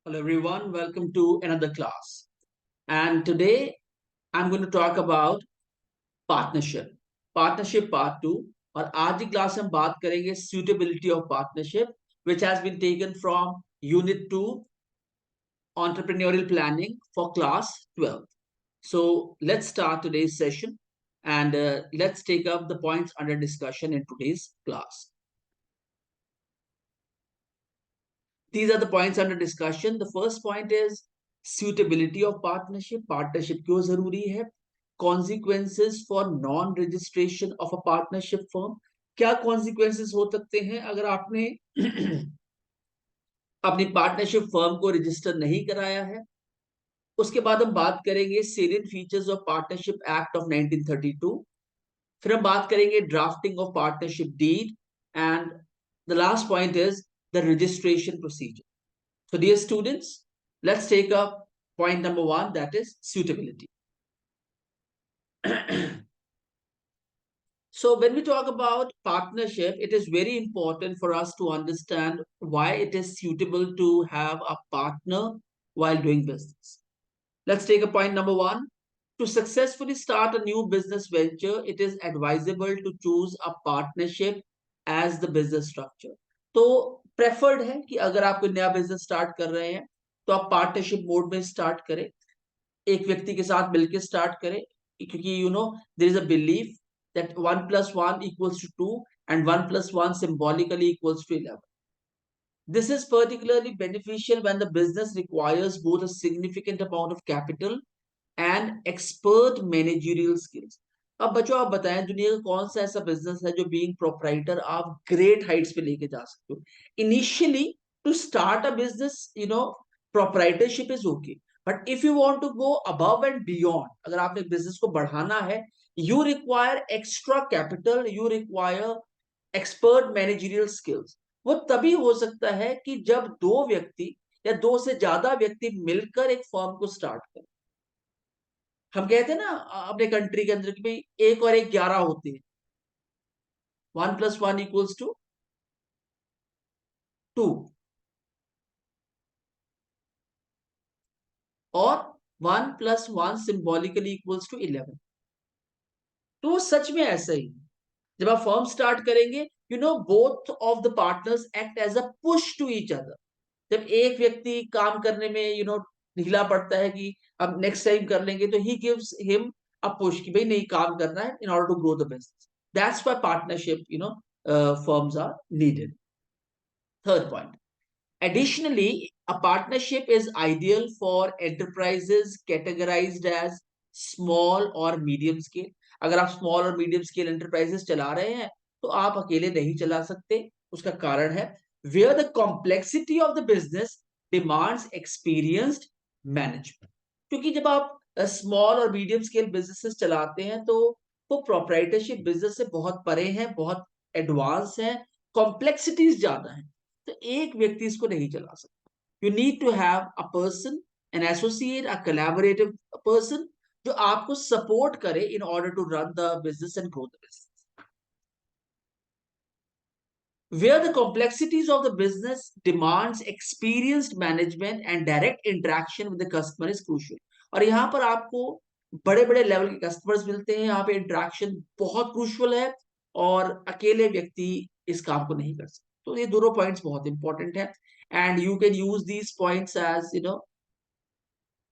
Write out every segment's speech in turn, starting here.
Hello everyone, welcome to another class. And today I'm going to talk about partnership. Partnership part 2 और आज की class में हम बात करेंगे suitability of partnership which has been taken from unit 2 entrepreneurial planning for class 12. So let's start today's session and let's take up the points under discussion in today's class. These are the points under discussion. The first point is suitability of partnership. Partnership क्यों जरूरी है? Consequences for non-registration of a partnership firm. क्या consequences हो सकते हैं अगर आपने अपनी पार्टनरशिप फर्म को रजिस्टर नहीं कराया है? उसके बाद हम बात करेंगे salient features of partnership act of 1932. फिर हम बात करेंगे drafting of partnership deed and the last point is the registration procedure. So, dear students, let's take up point number one, that is suitability. So, when we talk about partnership, it is very important for us to understand why it is suitable to have a partner while doing business. Let's take a point number one. To successfully start a new business venture, it is advisable to choose a partnership as the business structure. तो preferred है कि अगर आप कोई नया business start कर रहे हैं तो आप पार्टनरशिप मोड में स्टार्ट करें, एक व्यक्ति के साथ मिलकर स्टार्ट करें, क्योंकि there is a belief that 1 plus 1 equals to 2 and 1 plus 1 symbolically equals to 11. This is particularly beneficial when the business requires both a significant amount of capital and expert managerial skills. अब बच्चों आप बताएं दुनिया का कौन सा ऐसा business है जो बीइंग प्रोप्राइटर आप ग्रेट हाइट्स पे लेके जा सकते हो? Initially to start a business proprietorship is okay, but if you want to go above and beyond, अगर आपने बिजनेस को बढ़ाना है, you require extra capital, you require expert managerial skills. वो तभी हो सकता है कि जब दो व्यक्ति या दो से ज्यादा व्यक्ति मिलकर एक फर्म को स्टार्ट करें. हम कहते हैं ना अपने कंट्री के अंदर कि भाई एक और एक 11 होते हैं, 1 plus 1 equals to 2 और 1 plus 1 symbolically equals to 11. तो सच में ऐसा ही जब आप फर्म स्टार्ट करेंगे, both of the partners act as a push to each other. जब एक व्यक्ति काम करने में ढीला पड़ता है कि अब नेक्स्ट टाइम कर लेंगे, तो he gives him a push कि भाई नहीं, काम करना है in order to grow the business. That's why partnership firms are needed. Third point. Additionally, a partnership is ideal for enterprises categorized as small or medium scale. अगर आप small और medium scale enterprises चला रहे हैं तो आप अकेले नहीं चला सकते. उसका कारण है where the complexity of the business demands experienced management. क्योंकि जब आप small और medium scale businesses चलाते हैं तो वो proprietorship business से बहुत परे हैं, बहुत एडवांस हैं, कॉम्प्लेक्सिटीज ज्यादा हैं, तो एक व्यक्ति इसको नहीं चला सकता. You need to have a person, an associate, a collaborative person जो आपको सपोर्ट करे in order to run the business and grow the business. Where the complexities of the business demands experienced management and direct interaction with the customer is crucial. और यहाँ पर आपको बड़े बड़े level के कस्टमर्स मिलते हैं, यहाँ पे इंटरेक्शन बहुत क्रूशियल है और अकेले व्यक्ति इस काम को नहीं कर सकते. तो ये दोनों पॉइंट्स बहुत इंपॉर्टेंट है and you can use these points as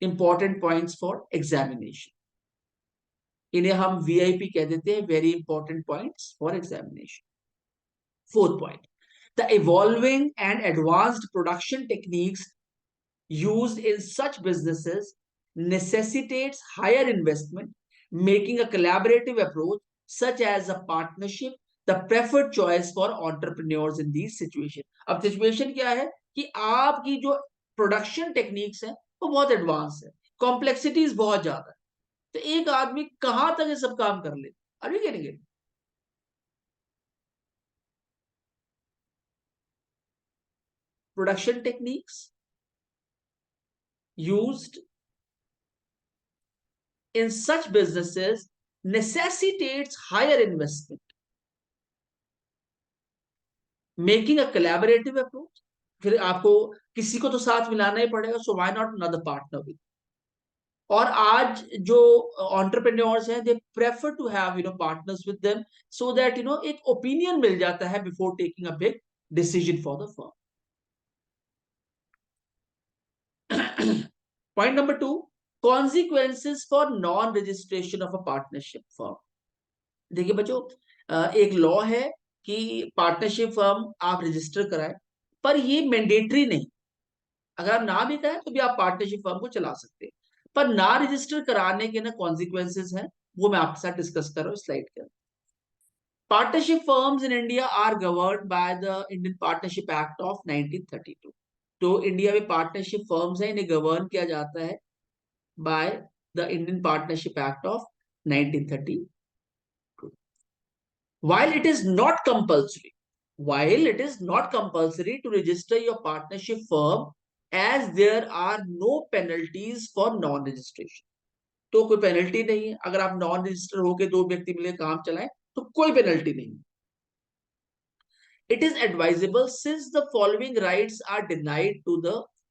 important points for examination. इन्हें हम वीआईपी कह देते हैं, very important points for examination. Fourth point, the evolving and advanced production techniques used in such businesses necessitates higher investment, making a collaborative approach such as a partnership the preferred choice for entrepreneurs in these situations. अब situation क्या है कि आपकी जो production techniques हैं वो बहुत advance है, कॉम्प्लेक्सिटीज बहुत ज्यादा है, तो एक आदमी कहां तक ये सब काम कर ले? Are we getting it? Production techniques used in such businesses necessitates higher investment, making a collaborative approach. फिर आपको किसी को तो साथ मिलाना ही पड़ेगा, so why not another partner with. और आज जो एंटरप्रेन्योर्स हैं, they prefer to have partners with them, so that एक ओपिनियन मिल जाता है before taking a big decision for the firm. Point number 2, consequences for non registration of a partnership firm. देखिए बच्चों, एक लॉ है कि पार्टनरशिप फर्म आप रजिस्टर कराएं, पर ये मैंडेटरी नहीं। अगर आप ना भी करें तो भी आप पार्टनरशिप फर्म को चला सकते हैं, पर ना रजिस्टर कराने के ना कॉन्सिक्वेंसेस हैं, वो मैं आपके साथ डिस्कस कर रहा हूँ स्लाइड के अंदर। Partnership firms in India are governed by the Indian partnership act of 1932। तो इंडिया में पार्टनरशिप फर्म्स हैं, इन्हें गवर्न किया जाता है bye the Indian partnership act of 1932। While it is not compulsory, while it is not compulsory to register your partnership firm, as there are no penalties for non-registration। तो कोई penalty नहीं है, अगर आप नॉन रजिस्टर होके दो व्यक्ति मिले काम चलाएं तो कोई पेनल्टी नहीं। It is advisable since the following rights are denied to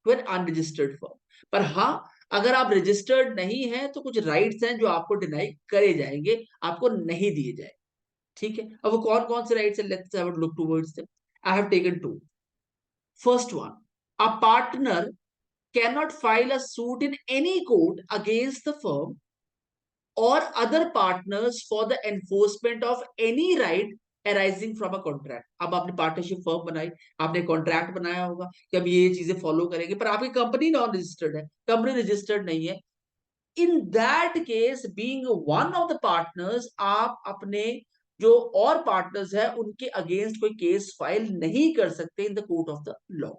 an unregistered firm। पर हाँ, अगर आप रजिस्टर्ड नहीं है तो कुछ राइट्स हैं जो आपको डिनाई करे जाएंगे, आपको नहीं दिए जाएंगे। ठीक है, अब वो कौन कौन से राइट्स हैं, let's have a look towards them. I have taken two. First one, a partner cannot file a suit in any court against the firm or other partners for the enforcement of any right arising from a contract। अब आपने partnership firm बनाई, आपने contract बनाया होगा कि अब ये चीजें फॉलो करेंगे, पर आपकी कंपनी नॉन रजिस्टर्ड है, कंपनी रजिस्टर्ड नहीं है। In that case, being one of the partners, आप अपने जो और पार्टनर्स हैं उनके अगेंस्ट कोई केस फाइल नहीं कर सकते in the court of the law.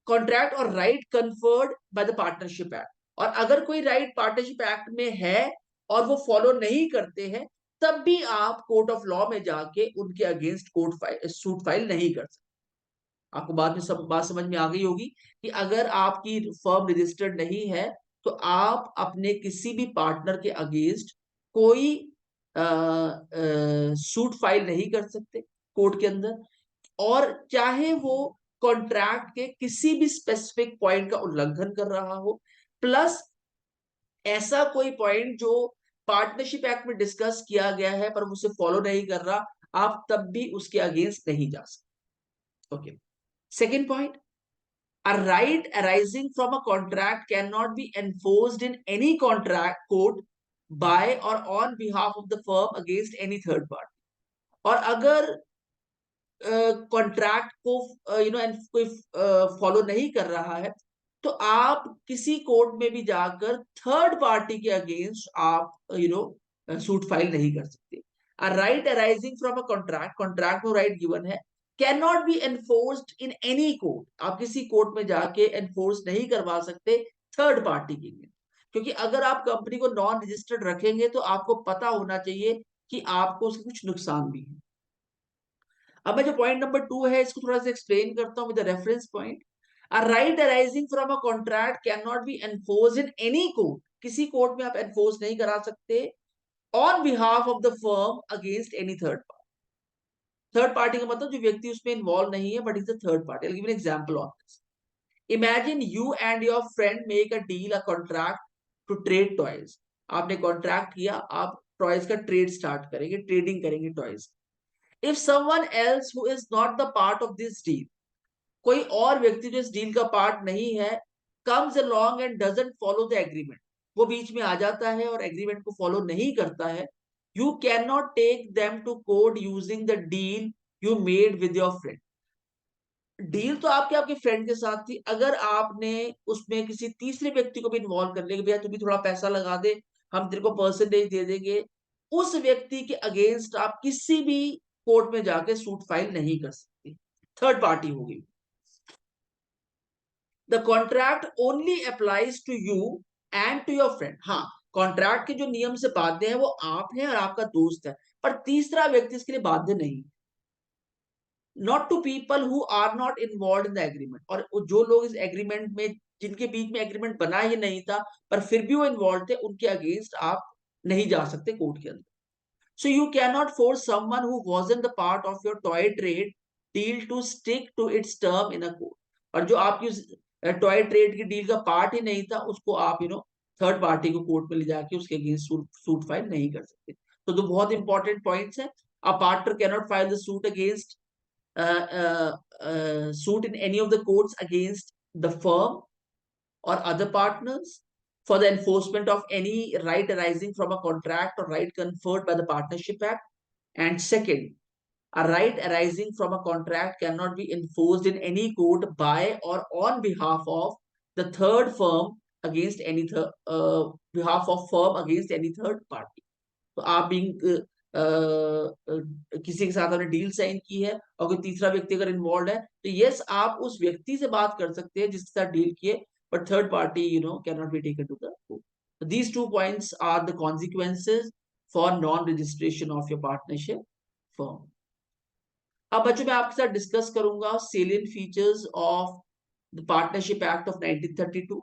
Contract और right conferred by the partnership act. और अगर कोई राइट पार्टनरशिप एक्ट में है और वो फॉलो नहीं करते हैं, तब भी आप कोर्ट ऑफ लॉ में जाके उनके अगेंस्ट सूट फाइल नहीं कर सकते। आपको बाद में सब बात समझ में आ गई होगी कि अगर आपकी फर्म रजिस्टर्ड नहीं है तो आप अपने किसी भी पार्टनर के अगेंस्ट कोई सूट फाइल नहीं कर सकते कोर्ट के अंदर, और चाहे वो कॉन्ट्रैक्ट के किसी भी स्पेसिफिक पॉइंट का उल्लंघन कर रहा हो, प्लस ऐसा कोई पॉइंट जो पार्टनरशिप एक्ट में डिस्कस किया गया है पर उसे फॉलो नहीं कर रहा, आप तब भी उसके अगेंस्ट नहीं जा सकते। Okay, second point, a right arising from a contract cannot be enforced in any contract court by or on behalf of the firm against any third party। और अगर कॉन्ट्रैक्ट को कोई फॉलो नहीं कर रहा है तो आप किसी कोर्ट में भी जाकर थर्ड पार्टी के अगेंस्ट आप सूट फाइल नहीं कर सकते। A right arising from a contract, contract में राइट गिवन है, can not B enforced in any court. आप किसी कोर्ट में जाके एनफोर्स नहीं करवा सकते थर्ड पार्टी के लिए, क्योंकि अगर आप कंपनी को नॉन रजिस्टर्ड रखेंगे तो आपको पता होना चाहिए कि आपको उसके कुछ नुकसान भी है। अब मैं जो पॉइंट नंबर 2 है इसको थोड़ा सा एक्सप्लेन करता हूं with the reference point. A right arising from a contract can not B enforced in any court. किसी कोर्ट में आप एनफोर्स नहीं करा सकते on behalf of the firm against any third party. Third party का मतलब जो व्यक्ति उसमें इन्वॉल्व नहीं है but is the third party. I will give an example of this. Imagine you and your friend make a deal, a contract to trade toys. आपने contract किया, आप टॉयज का ट्रेड स्टार्ट करेंगे, ट्रेडिंग करेंगे toys. If someone else who is not the part of this deal, कोई और व्यक्ति जो इस डील का पार्ट नहीं है, comes along and doesn't follow the agreement, वो बीच में आ जाता है और एग्रीमेंट को फॉलो नहीं करता है, you cannot take them to court using the deal you made with your friend। Deal तो आपके आपके फ्रेंड के साथ थी, अगर आपने उसमें किसी तीसरे व्यक्ति को भी इन्वॉल्व कर लिया कि भैया तू भी थोड़ा पैसा लगा दे, हम तेरे को परसेंटेज दे देंगे, उस व्यक्ति के अगेंस्ट आप किसी भी कोर्ट में जाके सूट फाइल नहीं कर सकते, थर्ड पार्टी होगी। The contract only applies to you and to your friend. हाँ, कॉन्ट्रैक्ट के जो नियम से बाध्य है वो आप हैं और आपका दोस्त है, पर तीसरा व्यक्ति इसके लिए बाध्य नहीं। Not to people who are not involve in the agreement. और जो लोग इस एग्रीमेंट में, जिनके बीच में एग्रीमेंट बना ही नहीं था पर फिर भी वो इन्वॉल्व थे, उनके अगेंस्ट आप नहीं जा सकते कोर्ट के अंदर। So you can not force someone who wasn't the part of your toy trade deal to stick to its term in a court. और जो आपकी टॉय ट्रेड की डील का पार्ट ही नहीं था, उसको आप थर्ड पार्टी को कोर्ट में ले जाके उसके अगेंस्ट सूट फाइल नहीं कर सकते। तो दो बहुत इंपॉर्टेंट पॉइंट्स है। A partner can not file the suit against suit in any of the courts against the firm or other partners for the enforcement of any right arising from a contract or right conferred by the Partnership Act. And second, a right arising from a contract cannot be enforced in any court by or on behalf of the third firm against any behalf of firm against any third party. तो आप being किसी के साथ आपने deal sign की है और कोई तीसरा व्यक्ति अगर इन्वॉल्व है, तो यस आप उस व्यक्ति से बात कर सकते हैं जिसके साथ डील किए, but third party can not be taken to the court. These two points are the consequences for non registration of your partnership firm. अब बच्चों मैं आपके साथ डिस्कस करूंगा salient features of the partnership act of 1932।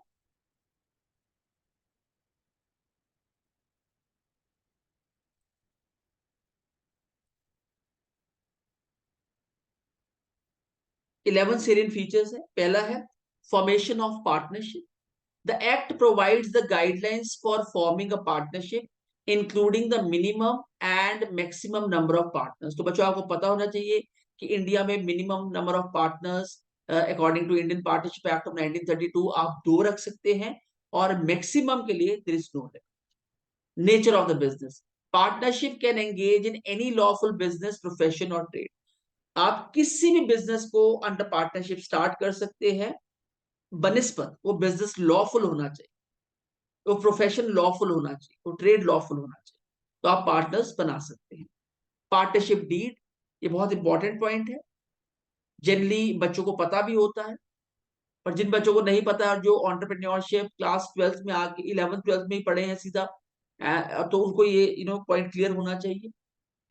Eleven salient features है। पहला है formation of partnership. The act provides the guidelines for forming a partnership including the minimum and maximum number of partners. तो बच्चों आपको पता होना चाहिए कि इंडिया में minimum number of partners according to Indian partnership act of 1932 आप 2 रख सकते हैं, और मैक्सिमम के लिए there is no limit. Nature of the business, partnership can engage in any lawful business profession और ट्रेड। आप किसी भी बिजनेस को अंडर पार्टनरशिप स्टार्ट कर सकते हैं, बनिस्पत वो बिजनेस लॉफुल होना चाहिए, वो प्रोफेशन लॉफुल होना चाहिए, वो ट्रेड लॉफुल होना चाहिए, तो आप पार्टनर्स बना सकते हैं। पार्टनरशिप डीड, ये बहुत इंपॉर्टेंट पॉइंट है। जनरली बच्चों को पता भी होता है, पर जिन बच्चों को नहीं पता और जो एंटरप्रेन्योरशिप क्लास 12th में आके 11th 12th में ही पढ़े हैं सीधा, तो उनको ये पॉइंट क्लियर होना चाहिए।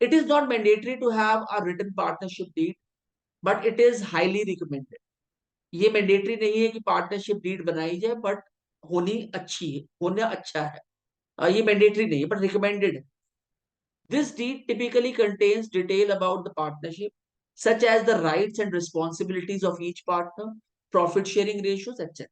It is not mandatory to have a written partnership deed, but it is highly recommended. ये मैंडेटरी नहीं है कि पार्टनरशिप डीड बनाई जाए, बट होनी अच्छी है, होना अच्छा है। ये मैंडेटरी नहीं है बट रिकमेंडेड है। This deed typically contains detail about the partnership such as the rights and responsibilities of each partner, profit sharing ratios, etc.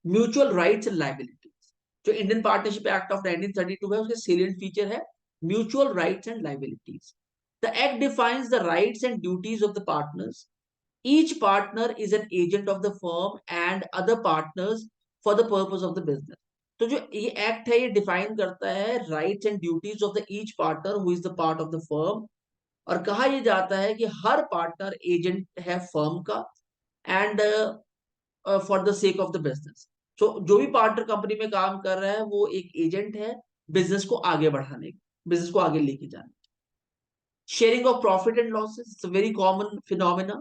Mutual rights and liabilities, जो इंडियन पार्टनरशिप एक्ट ऑफ 1932 है उसके salient feature है mutual rights and liabilities. The act defines the rights and duties of the partners. Each partner is an agent of the firm and other partners for the purpose of the business. तो जो ये act है ये define करता है rights and duties of the each partner who is the part of the firm, और कहा यह जाता है कि हर पार्टनर एजेंट है फर्म का, and for the sake of the business. तो जो भी पार्टनर कंपनी में काम कर रहा है वो एक एजेंट है बिजनेस को आगे बढ़ाने, बिजनेस को आगे लेके जाने। Sharing of profit and losses, it's a very common phenomena.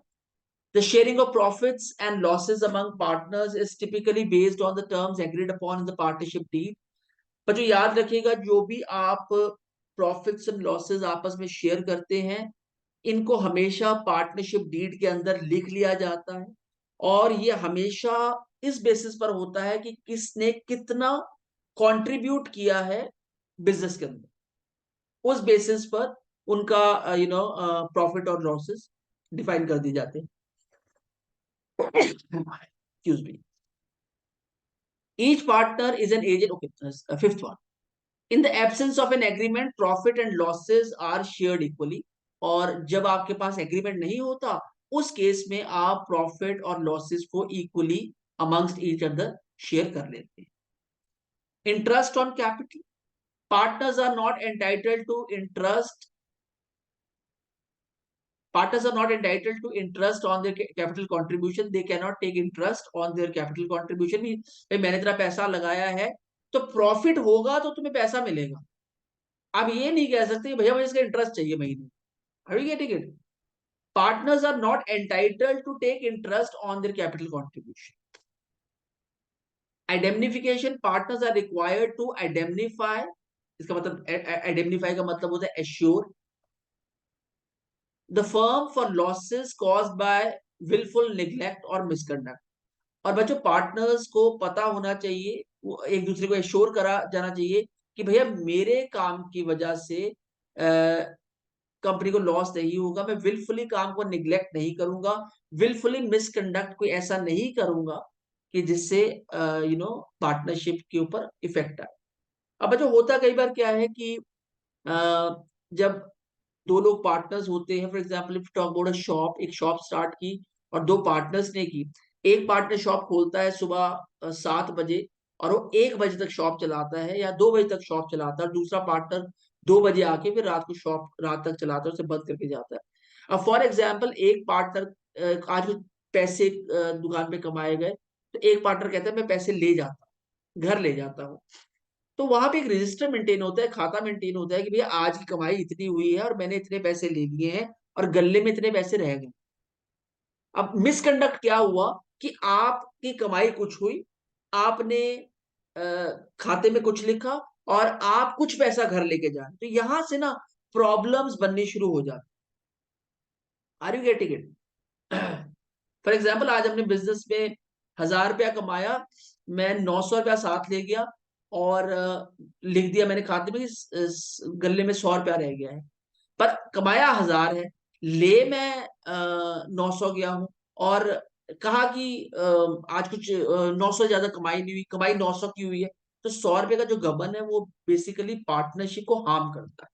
The sharing of profits and losses among partners is typically based on the terms agreed upon in the partnership deed. पर जो याद रखिएगा, जो भी आप प्रॉफिट्स एंड लॉसेस आपस में share करते हैं, इनको हमेशा पार्टनरशिप डीड के अंदर लिख लिया जाता है, और ये हमेशा इस बेसिस पर होता है कि किसने कितना कंट्रीब्यूट किया है बिजनेस के अंदर, उस बेसिस पर उनका प्रॉफिट और लॉसेस डिफाइन कर दिए जाते हैं। Excuse me. Each partner is an agent. Okay, fifth one. In the absence of an agreement, profit and losses are shared equally. और जब आपके पास एग्रीमेंट नहीं होता, उस केस में आप प्रॉफिट और लॉसेस को equally amongst each other share कर लेते हैं। Interest on capital, partners are not entitled to interest Partners are not entitled to interest on their capital contribution. They cannot take interest on their capital contribution. भाई मैंने तेरा पैसा लगाया है तो प्रॉफिट होगा तो तुम्हें पैसा मिलेगा। आप ये नहीं कह सकते भैया मुझे इसका इंटरेस्ट चाहिए महीने। Are you getting it? Partners are not entitled to take interest on their capital contribution. Indemnification, partners are required to indemnify. इसका मतलब indemnify का मतलब होता है assure the firm for losses caused by willful neglect or misconduct. और बच्चों partners को पता होना चाहिए, वो एक दूसरे को एश्योर करा जाना चाहिए कि भैया मेरे काम की वजह से कंपनी को लॉस नहीं होगा, मैं विलफुली काम को निग्लेक्ट नहीं करूंगा, विलफुली मिसकंडक्ट कोई ऐसा नहीं करूंगा कि जिससे पार्टनरशिप के ऊपर इफेक्ट आए। अब जो होता कई बार क्या है कि जब दो लोग पार्टनर्स होते हैं, for example if talk about a shop, एक शॉप स्टार्ट की और दो पार्टनर्स ने की। एक पार्टनर शॉप खोलता है सुबह 7 बजे और वो 1 बजे तक शॉप चलाता है या 2 बजे तक शॉप चलाता है, और दूसरा पार्टनर 2 बजे आके फिर रात को शॉप रात तक चलाता है, उसे बंद करके जाता है। अब फॉर एग्जाम्पल एक पार्टनर आज कुछ पैसे दुकान पे कमाए गए, तो एक पार्टनर कहता है मैं पैसे ले जाता हूँ, घर ले जाता हूँ। तो वहां पे एक रजिस्टर मेंटेन होता है, खाता मेंटेन होता है कि भैया आज की कमाई इतनी हुई है और मैंने इतने पैसे ले लिए हैं और गल्ले में इतने पैसे रह गए। अब मिसकंडक्ट क्या हुआ कि आपकी कमाई कुछ हुई, आपने खाते में कुछ लिखा और आप कुछ पैसा घर लेके जाए, तो यहां से ना प्रॉब्लम्स बनने शुरू हो जाती। Are you getting it? For example आज हमने बिजनेस में 1,000 रुपया कमाया, मैं 900 रुपया साथ ले गया और लिख दिया मैंने खाते में कि गले में 100 रुपया रह गया है, पर कमाया 1,000 है, ले मैं 900 गया हूं और कहा कि आज कुछ 900 ज्यादा कमाई नहीं हुई, कमाई 900 की हुई है। तो 100 रुपए का जो गबन है वो बेसिकली पार्टनरशिप को हार्म करता है।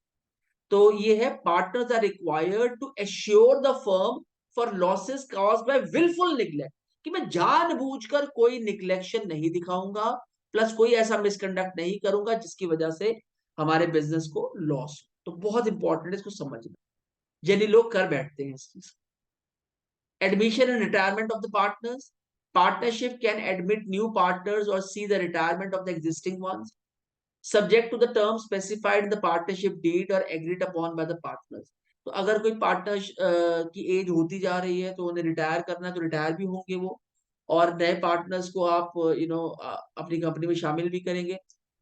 तो ये है partners are required to assure the firm for losses caused by wilful neglect, कि मैं जानबूझकर कोई निग्लेक्शन नहीं दिखाऊंगा, प्लस कोई ऐसा मिसकंडक्ट नहीं करूंगा जिसकी वजह से हमारे बिजनेस को लॉस हो। तो बहुत इंपॉर्टेंट है इसको समझना, यानी लोग कर बैठते हैं इस चीज। Admission and retirement of the partners. Partnership can admit new partners or see the retirement of the existing ones, subject to the terms specified in the partnership deed or agreed upon by the partners. तो अगर कोई partner की as होती जा रही है तो उन्हें रिटायर करना है तो रिटायर भी होंगे वो, और नए पार्टनर्स को आप अपनी कंपनी में शामिल भी करेंगे।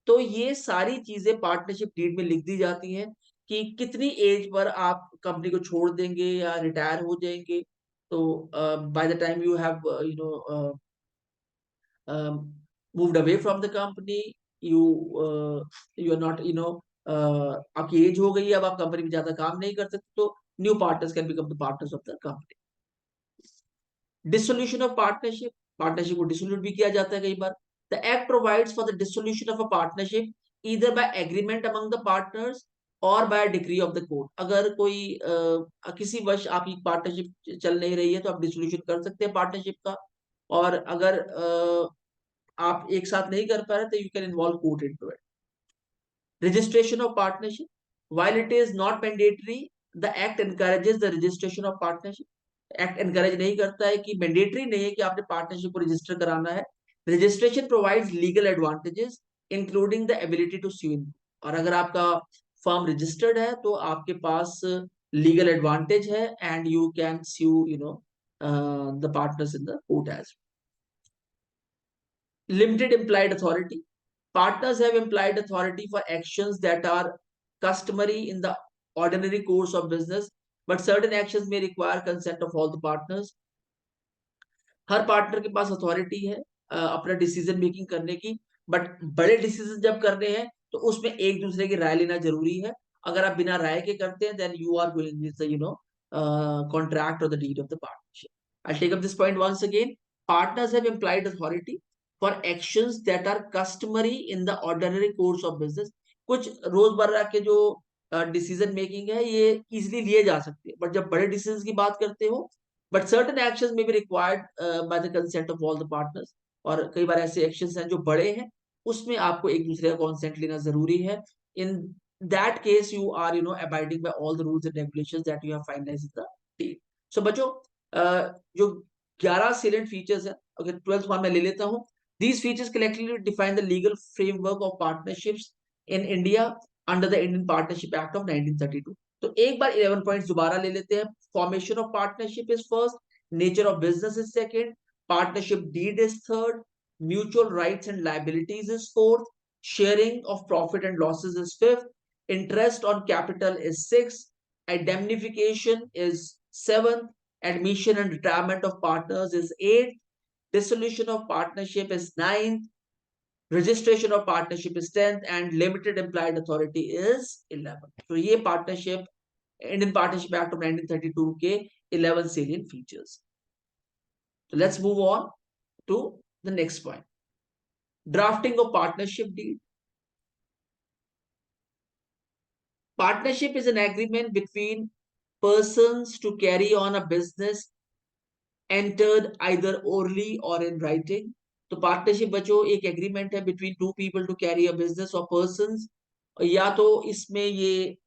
तो ये सारी चीजें पार्टनरशिप डीड में लिख दी जाती हैं कि कितनी एज पर आप कंपनी को छोड़ देंगे या रिटायर हो जाएंगे। तो by the time you have moved away from the company, you you are not आपकी एज हो गई है, अब आप कंपनी में ज्यादा काम नहीं कर सकते, तो new partners can become the partners of the company. Dissolution of partnership, partnership को डिसोल्यूट भी किया जाता है कई बार। The act provides for the dissolution of a partnership either by agreement among the partners और by decree of the court. अगर कोई किसी वर्ष आपकी पार्टनरशिप चल नहीं रही है तो आप डिसोल्यूशन कर सकते हैं पार्टनरशिप का, और अगर आप एक साथ नहीं कर पा रहे तो you can involve court into it. Registration of partnership, while it is not mandatory, the act encourages the registration of partnership. Act encourage नहीं करता है कि मैंडेटरी नहीं है कि आपने पार्टनरशिप को रजिस्टर कराना है। Registration provides legal advantages including the ability to sue, और अगर आपका फर्म रजिस्टर्ड है तो आपके पास लीगल एडवांटेज है and you can sue the partners in the court as. Limited implied authority. Partners have implied authority for actions that are customary in the ordinary course of business, but certain actions may require consent of all the partners. Her partner के पास authority है अपना decision making करने की, but बड़े decision जब करने हैं तो उसमें एक दूसरे की राय लेना जरूरी है। अगर आप बिना राय के करते हैं then you are going with the contract or the deed of the partnership. I'll take up this point once again. Partners have implied authority for actions that are customary in the ordinary course of business. कुछ रोजमर्रा के जो decision making है ये easily लिए जा सकते हैं, बट जब बड़े डिसीजन की बात करते हो, बट सर्टेन एक्शंस में be required by the consent of all the partners. और कई बार ऐसे एक्शंस हैं जो बड़े हैं, उसमें आपको एक दूसरे का कॉन्सेंट लेना जरूरी है। इन that case you are abiding by all the rules and regulations that you have finalized in the deal. So बच्चों जो 11 salient features है, okay 12th one मैं ले लेता हूँ। These features collectively define the legal framework of partnerships in India under the Indian Partnership Act of 1932. तो एक बार 11 points दोबारा ले लेते हैं। Formation of partnership is first, nature of business is second, partnership deed is third, mutual rights and liabilities is fourth, sharing of profit and losses is fifth, interest on capital is sixth, indemnification is seventh, admission and retirement of partners is eighth, dissolution of partnership is ninth, registration of partnership is 10th, and limited implied authority is 11th. तो ये partnership Indian partnership act of 1932 के 11 salient features. So let's move on to the next point. Drafting of partnership deed. Partnership is an agreement between persons to carry on a business entered either orally or in writing. तो partnership बच्चों एक agreement है between two people to carry a business और persons, या तो इसमें ये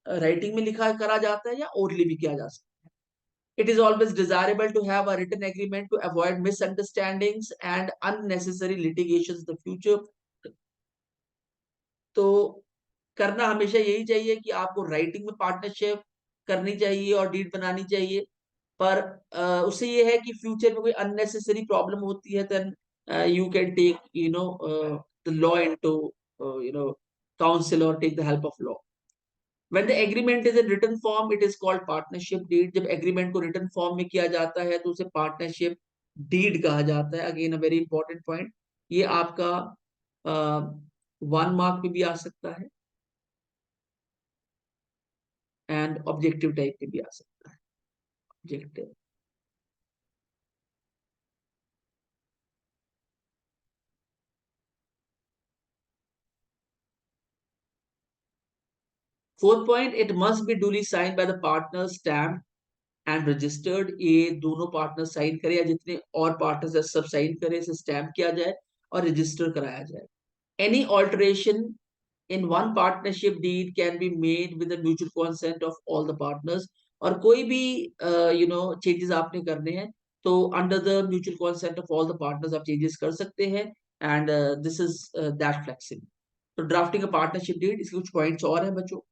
writing में लिखा करा जाता है या ओरली भी किया जा सकता है. It is always desirable to have a written agreement to avoid misunderstandings and unnecessary litigations in the future. तो करना हमेशा यही चाहिए कि आपको राइटिंग में पार्टनरशिप करनी चाहिए और डीड बनानी चाहिए, पर उससे ये है कि फ्यूचर में कोई अननेसेसरी प्रॉब्लम होती है, then you can take the law into council और take the help of law. When the agreement is in written form, it is called partnership deed. जब agreement को written form में किया जाता है तो उसे partnership deed कहा जाता है. Again a very important point. ये आपका 1 mark में भी आ सकता है and objective type में भी आ सकता है. Objective. Fourth point, it must be duly signed by the partners, stamped and registered. ये दोनों पार्टनर साइन करें या जितने और पार्टनर्स है सब साइन करें, इसे स्टैम्प किया जाए और रजिस्टर कराया जाए. Any alteration in one partnership deed can be made with the mutual consent of all the partners. और कोई भी changes आपने करने हैं तो under the mutual consent of all the partners आप changes कर सकते हैं, and this is that flexible. तो drafting a partnership deed इसके कुछ points और हैं बच्चों.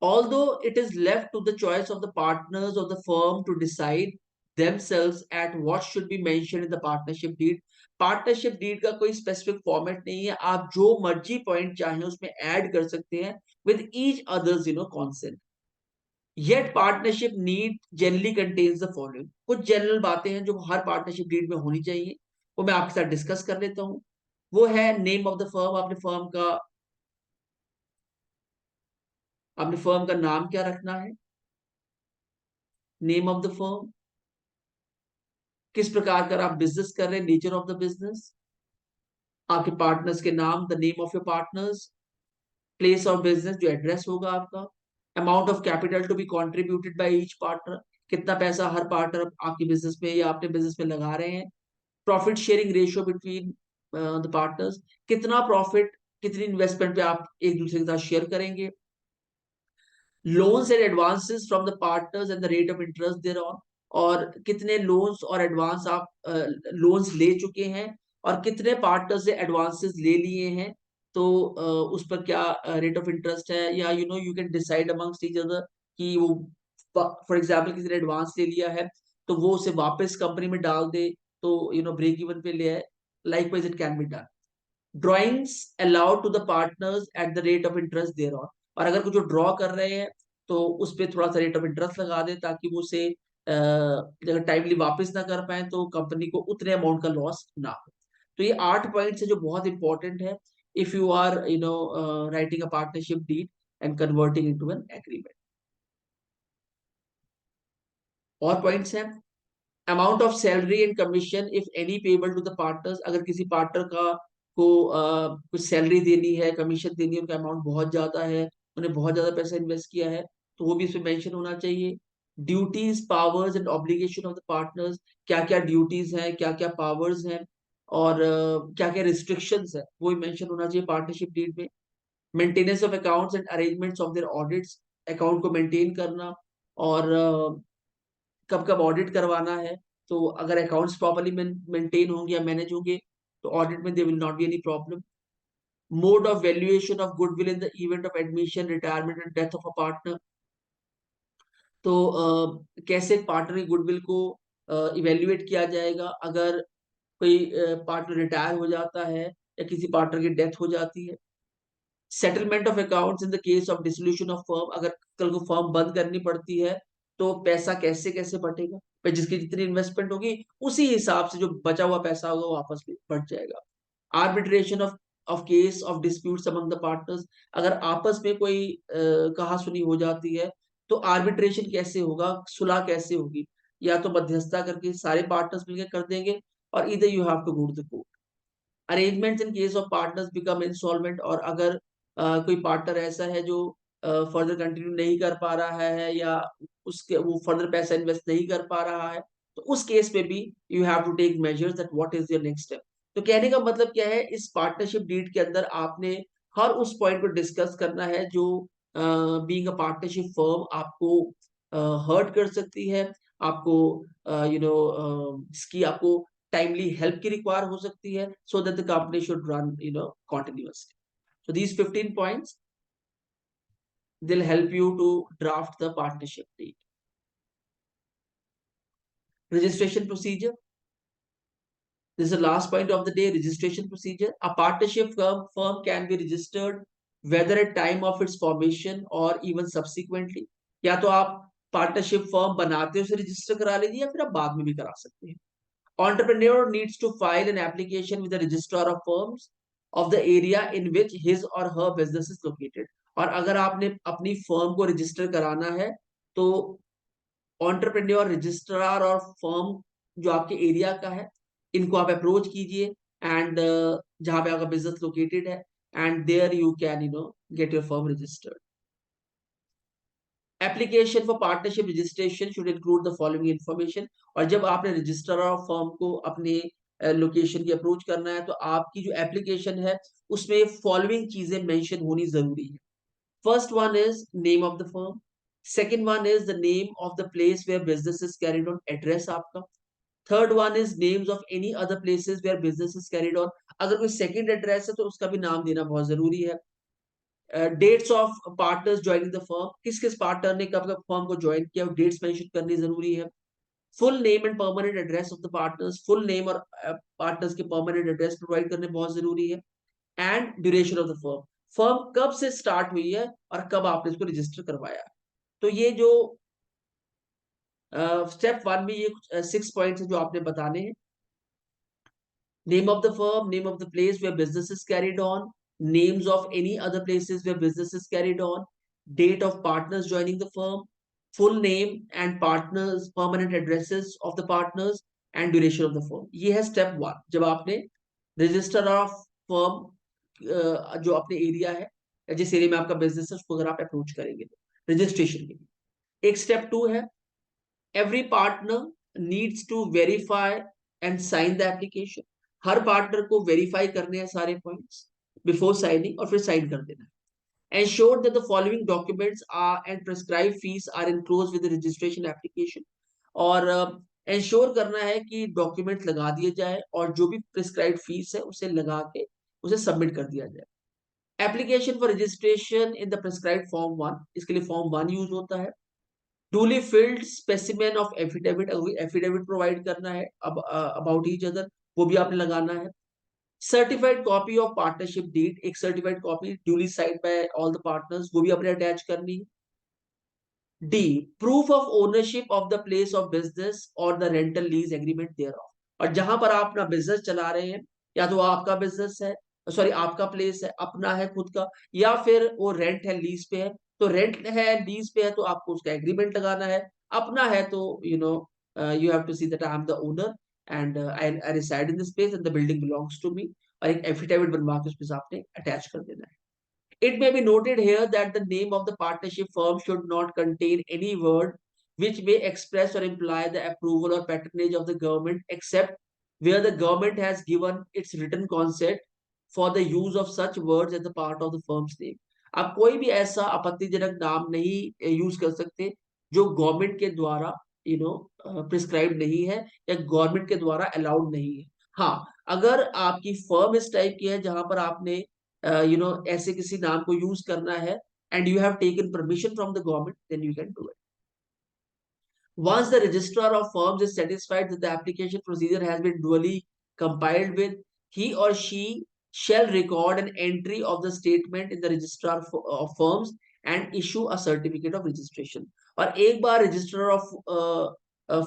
Although it is left to the choice of the partners of the firm to decide themselves at what should be mentioned in the partnership deed. Partnership deed का कोई specific format नहीं है, आप जो मर्जी पॉइंट चाहें उसमें ऐड कर सकते हैं with each other's consent. Yet partnership need generally contains the following. कुछ जनरल बातें हैं जो हर पार्टनरशिप डीड में होनी चाहिए, वो मैं आपके साथ डिस्कस कर लेता हूं. वो है नेम ऑफ द फर्म. अपने फर्म का नाम क्या रखना है, नेम ऑफ द फर्म, किस प्रकार का आप बिजनेस कर रहे हैं, नेचर ऑफ द बिजनेस, आपके पार्टनर्स के नाम, the name of your partners, place of business जो एड्रेस होगा आपका, amount of capital to be contributed by each partner, कितना पैसा हर पार्टनर आपके बिजनेस में या अपने बिजनेस में लगा रहे हैं, profit sharing ratio between the partners, कितना प्रॉफिट कितनी इन्वेस्टमेंट पे आप एक दूसरे के साथ शेयर करेंगे, loans and advances from the partners and the rate of interest there on, और कितने लोन्स और एडवांस आप लोन्स ले चुके हैं और कितने पार्टनर से एडवांसेस ले लिए हैं, तो उस पर क्या रेट ऑफ इंटरेस्ट है, या you can decide amongst each other कि वो फॉर एग्जांपल किसी ने एडवांस ले लिया है तो वो उसे वापस कंपनी में डाल दे तो ब्रेक इवन पे ले आए. Likewise it can be done. Drawings allowed to the partners at the rate of interest there on, और अगर कुछ ड्रॉ कर रहे हैं तो उस पर थोड़ा सा रेट ऑफ इंटरेस्ट लगा दे ताकि वो उसे अगर टाइमली वापस ना कर पाए तो कंपनी को उतने अमाउंट का लॉस ना हो. तो ये 8 पॉइंट्स है जो बहुत इंपॉर्टेंट है if you are writing a partnership deed and converting into an agreement. और पॉइंट्स हैं, amount of salary and commission if any payable to the partners. अगर किसी पार्टनर का को कुछ सैलरी देनी है, कमीशन देनी है, उनका अमाउंट बहुत ज्यादा है, उन्हें बहुत ज्यादा पैसा इन्वेस्ट किया है, तो वो भी इसमें मेंशन होना चाहिए. Duties, powers and obligation of the partners, क्या क्या ड्यूटीज हैं, क्या क्या पावर्स हैं और क्या क्या रिस्ट्रिक्शंस है, वो भी मेंशन होना चाहिए पार्टनरशिप डीड में. Maintenance of accounts and arrangements of their audits, account को मेंटेन करना और कब कब ऑडिट करवाना है. तो अगर अकाउंट्स प्रॉपर्ली मेंटेन होंगे या मैनेज होंगे तो ऑडिट में there will not be any problem. Mode of valuation of goodwill in the event of admission, retirement and death of a partner. तो कैसे पार्टनर की गुडविल को इवेल्युएट किया जाएगा अगर कोई पार्टनर रिटायर हो जाता है या किसी पार्टनर की डेथ हो जाती है. Settlement of accounts in the case of dissolution of firm, अगर कल को फर्म बंद करनी पड़ती है तो पैसा कैसे कैसे बटेगा, पर जिसकी जितनी इन्वेस्टमेंट होगी उसी हिसाब से जो बचा हुआ पैसा होगा वो आपस में बढ़ जाएगा. Arbitration of case of disputes among the partners, अगर आपस में कोई कहा सुनी हो जाती है तो आर्बिट्रेशन कैसे होगा, सुलह कैसे होगी, या तो मध्यस्थता करके सारे पार्टनर्स मिलकर कर देंगे, और इधर you have to go to the court. Arrangements in case of partners become insolvent, और अगर कोई पार्टनर ऐसा है जो फर्दर कंटिन्यू नहीं कर पा रहा है, या उसके वो फर्दर पैसा इन्वेस्ट नहीं कर पा रहा है, तो उस केस में भी you have to take measures that what is your next step. तो कहने का मतलब क्या है, इस पार्टनरशिप डीड के अंदर आपने हर उस पॉइंट को डिस्कस करना है जो बीइंग अ पार्टनरशिप फर्म आपको हर्ट कर सकती है, आपको इसकी आपको टाइमली हेल्प की रिक्वायर हो सकती है, so that the company should run continuously. So these 15 points, they'll help you to draft the partnership deed. Registration procedure. This is the last point of the day, registration procedure. A partnership firm can be registered whether at time of its formation or even subsequently. या तो आप partnership firm बनाते हो उसे register करा लीजिए, या फिर आप बाद में भी करा सकते हैं. Entrepreneur needs to file an application with the registrar of firms of the area in which his or her business is located. और अगर आपने अपनी फर्म को रजिस्टर कराना है, तो एंटरप्रेन्योर रजिस्ट्रार और फर्म जो आपके एरिया का है, इनको आप अप्रोच कीजिए, एंड जहां पे आपका बिजनेस लोकेटेड है, and there you can get your firm registered. Application for partnership registration should include the following information. और जब आपने रजिस्टर ऑफ फर्म को अपने लोकेशन की अप्रोच करना है, तो आपकी जो एप्लीकेशन है उसमें फॉलोइंग चीजें मेंशन होनी जरूरी है. First one is name of the firm. Second one is the name of the place where business is carried on, address आपका. Third one is names of any other places where business is carried on. अगर कोई second address है तो उसका भी नाम देना बहुत जरूरी है. Dates of partners joining the firm, किस किस पार्टनर ने कब कब फर्म को ज्वाइन किया, डेट्स मेंशन करनी जरूरी है. Full name and permanent address of the partners, full name और पार्टनर्स के परमानेंट एड्रेस प्रोवाइड करने बहुत जरूरी है. And duration of the firm, firm कब से स्टार्ट हुई है और कब आपने इसको रजिस्टर करवाया है. तो ये जो स्टेप वन में ये कुछ 6 पॉइंट्स है जो आपने बताने हैं. Name of the firm, name of the place where business is carried on, names of any other places where business is carried on, date of partners joining the firm, full name and partners, permanent addresses of the partners, and duration of the firm. ये है step one. जब आपने register of firm जो अपने area है, जिस area में आपका बिजनेस है, उसको अगर आप अप्रोच करेंगे तो रजिस्ट्रेशन के लिए. एक स्टेप टू है, every partner needs to verify and sign the application. Her partner को वेरीफाई करने हैं सारे पॉइंट्स बिफोर साइनिंग, और फिर साइन कर देना है. Ensure that the following documents are and prescribed fees are enclosed with the registration application. और इंश्योर करना है कि डॉक्यूमेंट लगा दिए जाए, और जो भी प्रिस्क्राइब्ड फीस है उसे लगा के उसे सबमिट कर दिया जाए. Application for registration in the prescribed form 1, इसके लिए फॉर्म 1 यूज होता है. Duly field specimen of affidavit, affidavit provide करना है अब अबाउट ईच अदर, वो भी आपने लगाना है. Certified copy of partnership deed, एक certified copy duly signed by all the partners, वो भी आपने अटैच करनी है. D, proof of ownership of the place of business और the rental lease agreement thereof. और जहां पर आप अपना बिजनेस चला रहे हैं, या तो आपका बिजनेस है, सॉरी आपका प्लेस है, अपना है खुद का, या फिर वो रेंट है, लीज पे है. तो रेंट है, लीज पे है, तो आपको उसका एग्रीमेंट लगाना है. अपना है तो you have to see that I am the owner, and I reside in this place and the building belongs to me. और एक एफिडेविट बनवा के उसमें आपने अटैच कर देना है. It may be noted here that the name of the partnership firm should not contain any word which may express or imply the approval or patronage of the government, except where the government has given its written consent for the use of such words as a part of the firm's name. आप कोई भी ऐसा आपत्तिजनक नाम नहीं use कर सकते जो गवर्नमेंट के द्वारा प्रिस्क्राइब नहीं है, या गवर्नमेंट के द्वारा अलाउड नहीं है. हाँ, अगर आपकी फर्म इस टाइप की है जहां पर आपने ऐसे किसी नाम को यूज करना है, and you have taken permission from the government, then you can do it. Once the registrar of firms is satisfied that the application procedure has been duly compiled with, he or she shall record an entry of the statement in the registrar of firms and issue a certificate of registration. और एक बार registrar of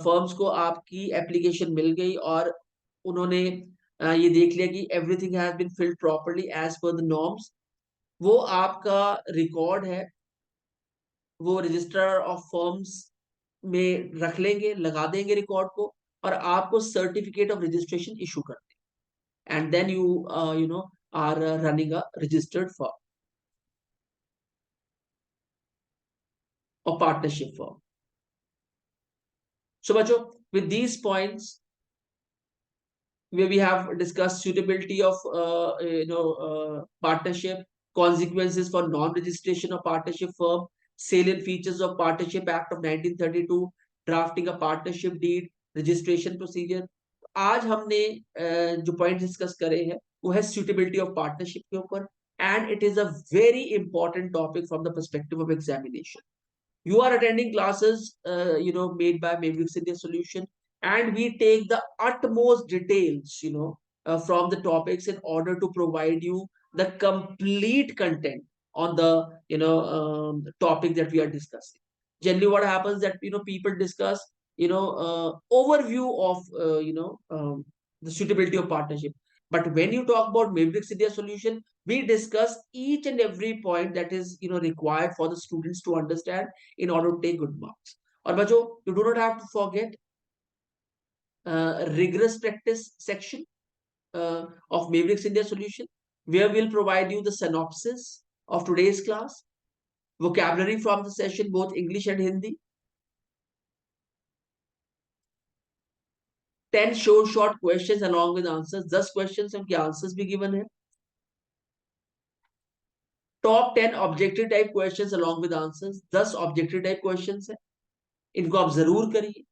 firms को आपकी application मिल गई, और उन्होंने ये देख लिया कि everything has been filled properly as per the norms, वो आपका रिकॉर्ड है वो रजिस्ट्रार ऑफ फर्म्स में रख लेंगे, लगा देंगे रिकॉर्ड को, और आपको सर्टिफिकेट ऑफ रजिस्ट्रेशन इशू कर देंगे, and then you know are running a registered firm or partnership firm. So, Bacho, with these points, where we have discussed suitability of partnership, consequences for non-registration of partnership firm, salient features of Partnership Act of 1932, drafting a partnership deed, registration procedure. आज हमने जो point discuss करे हैं वो है suitability of partnership के ऊपर, and it is a very important topic from the perspective of examination. You are attending classes made by Mavericks India Solution, and we take the utmost details from the topics in order to provide you the complete content on the topic that we are discussing. Generally what happens that people discuss overview of the suitability of partnership, but when you talk about Mavericks India Solution, we discuss each and every point that is required for the students to understand in order to take good marks. Or bacho, you do not have to forget rigorous practice section of Mavericks India Solution, where we'll provide you the synopsis of today's class, vocabulary from the session, both English and Hindi, 10 short questions along with answers, 10 questions and answers be given here. Top 10 objective type questions along with answers, 10 objective type questions है, इनको आप जरूर करिए,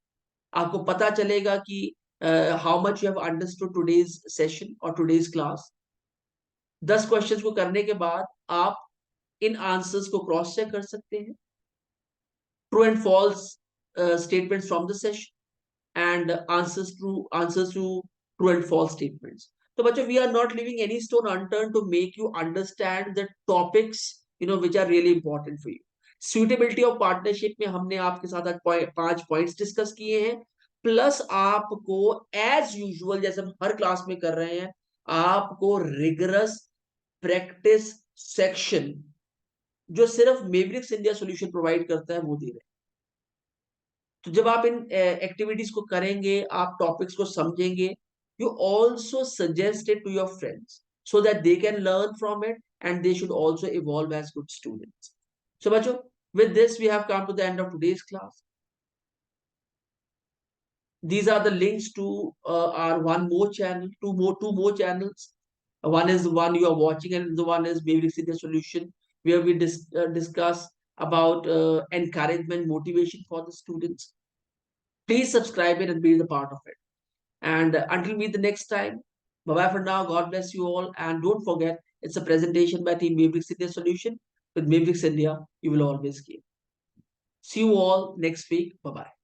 आपको पता चलेगा कि how much you have understood today's session और टुडेज क्लास. 10 क्वेश्चंस को करने के बाद आप इन आंसर्स को क्रॉस चेक कर सकते हैं, true and false statements from the session and answers to true and false statements. तो बच्चों, we are not living any stone unturned to make you understand the topics which are really important for you. Suitability of partnership में हमने आपके साथ आज 5 points discuss किए हैं, plus आपको एज यूजुअल जैसे हम हर क्लास में कर रहे हैं, आपको रिगरस प्रैक्टिस सेक्शन जो सिर्फ मेवरिक्स इंडिया सॉल्यूशन प्रोवाइड करता है वो दे रहे हैं. तो जब आप इन एक्टिविटीज को करेंगे, आप टॉपिक्स को समझेंगे, you also suggest it to your friends so that they can learn from it and they should also evolve as good students. So bacho, with this we have come to the end of today's class. These are the links to our one more channel, two more channels. One is the one you are watching, and the one is Mavericks India Solution, where we discuss about encouragement, motivation for the students. Please subscribe it and be the part of it. And until we meet the next time, bye-bye for now. God bless you all. And don't forget, it's a presentation by Team Mavericks India Solution. With Mavericks India, you will always gain. See you all next week. Bye-bye.